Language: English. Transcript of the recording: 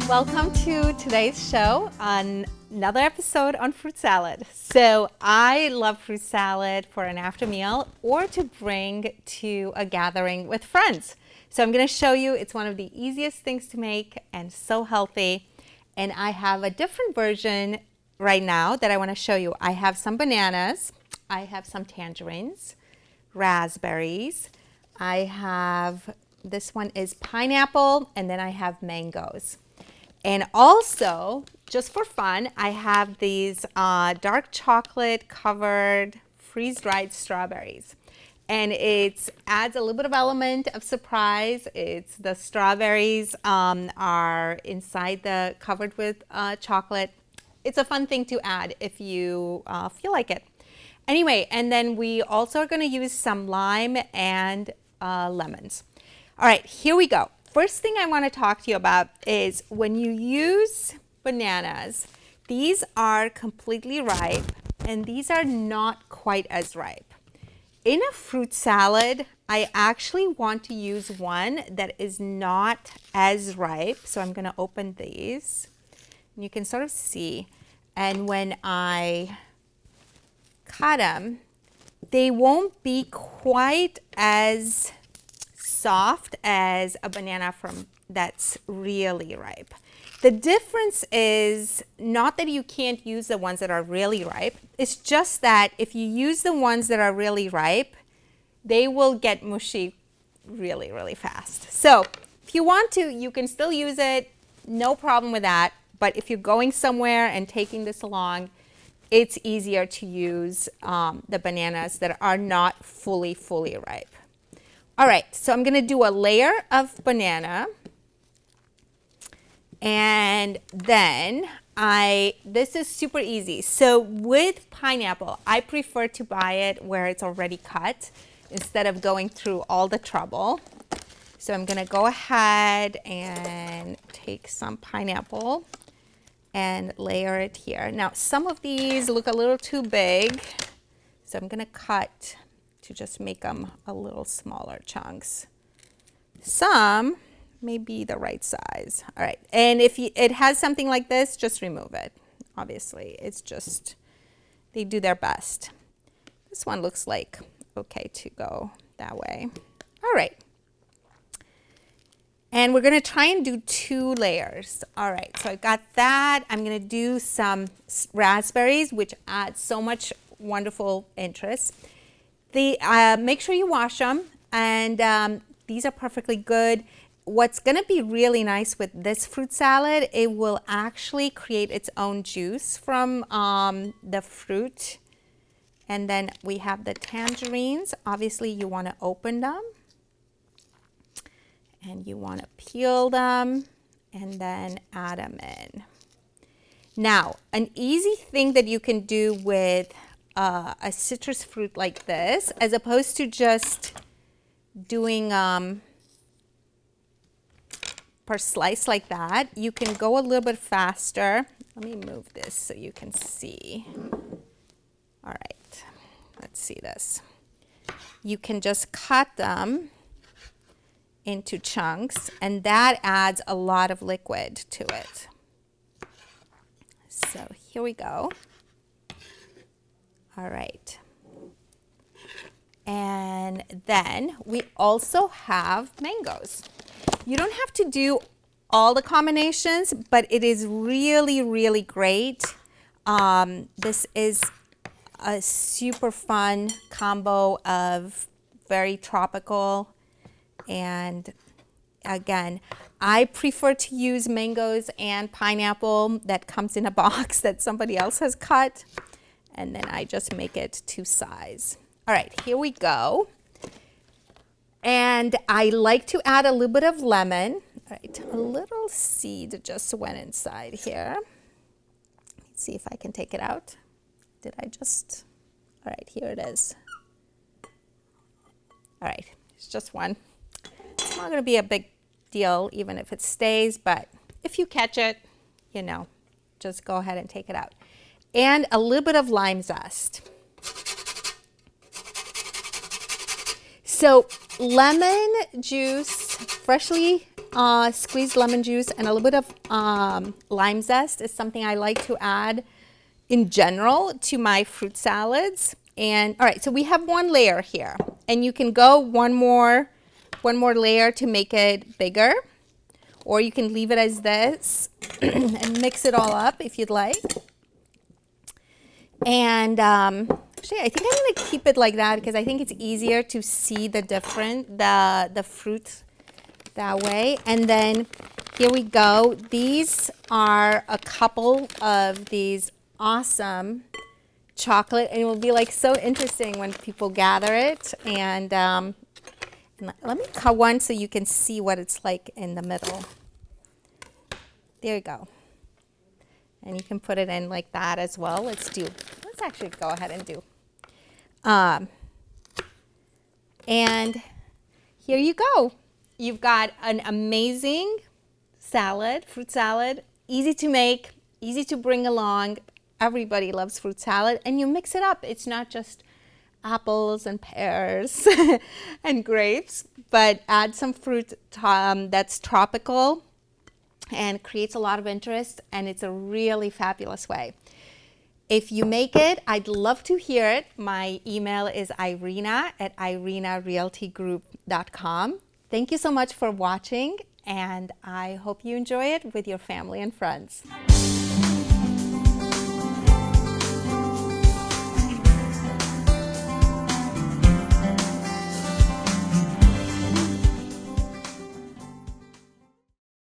Welcome to today's show on another episode on fruit salad. So I love fruit salad for an after meal or to bring to a gathering with friends. So I'm going to show you, it's one of the easiest things to make and so healthy. And I have a different version right now that I want to show you. I have some bananas, I have some tangerines, raspberries, I have, this one is pineapple, and then I have mangoes. And also, just for fun, I have these dark chocolate covered freeze-dried strawberries. And it adds a little bit of element of surprise. It's the strawberries are inside the covered with chocolate. It's a fun thing to add if you feel like it. Anyway, and then we also are going to use some lime and lemons. All right, here we go. First thing I want to talk to you about is when you use bananas, these are completely ripe and these are not quite as ripe. In a fruit salad, I actually want to use one that is not as ripe. So I'm going to open these and you can sort of see. And when I cut them, they won't be quite as soft as a banana that's really ripe. The difference is not that you can't use the ones that are really ripe. It's just that if you use the ones that are really ripe, they will get mushy really, really fast. So if you want to, you can still use it. No problem with that. But if you're going somewhere and taking this along, it's easier to use the bananas that are not fully ripe. All right, so I'm going to do a layer of banana. And then this is super easy. So with pineapple, I prefer to buy it where it's already cut instead of going through all the trouble. So I'm going to go ahead and take some pineapple and layer it here. Now, some of these look a little too big, so I'm going to cut to just make them a little smaller chunks. Some may be the right size. All right, and if it has something like this, just remove it. Obviously, it's just, they do their best. This one looks like okay to go that way. All right. And we're gonna try and do 2 layers. All right, so I got that. I'm gonna do some raspberries, which add so much wonderful interest. Make sure you wash them, and these are perfectly good. What's going to be really nice with this fruit salad, it will actually create its own juice from the fruit. And then we have the tangerines. Obviously, you want to open them, and you want to peel them, and then add them in. Now, an easy thing that you can do with a citrus fruit like this, as opposed to just doing per slice like that, you can go a little bit faster. Let me move this so you can see. All right, let's see this. You can just cut them into chunks, and that adds a lot of liquid to it. So here we go. All right. And then we also have mangoes. You don't have to do all the combinations, but it is really, really great. This is a super fun combo of very tropical. And again, I prefer to use mangoes and pineapple that comes in a box that somebody else has cut. And then I just make it to size. All right, here we go. And I like to add a little bit of lemon. All right, a little seed just went inside here. Let's see if I can take it out. Did I just? All right, here it is. All right, it's just one. It's not going to be a big deal even if it stays, but if you catch it, you know, just go ahead and take it out. And a little bit of lime zest. So lemon juice freshly squeezed lemon juice and a little bit of lime zest is something I like to add in general to my fruit salads. And all right, so we have one layer here, and you can go one more layer to make it bigger, or you can leave it as this and mix it all up if you'd like. And actually, I think I'm going to keep it like that because I think it's easier to see the fruit that way. And then here we go. These are a couple of these awesome chocolate, and it will be like so interesting when people gather it. And let me cut one so you can see what it's like in the middle. There you go. And you can put it in like that as well. Let's actually go ahead and do. And here you go. You've got an amazing salad, fruit salad, easy to make, easy to bring along. Everybody loves fruit salad, and you mix it up. It's not just apples and pears and grapes, but add some fruit that's tropical and creates a lot of interest, and it's a really fabulous way. If you make it, I'd love to hear it. My email is Irena@irenarealtygroup.com. Thank you so much for watching, and I hope you enjoy it with your family and friends.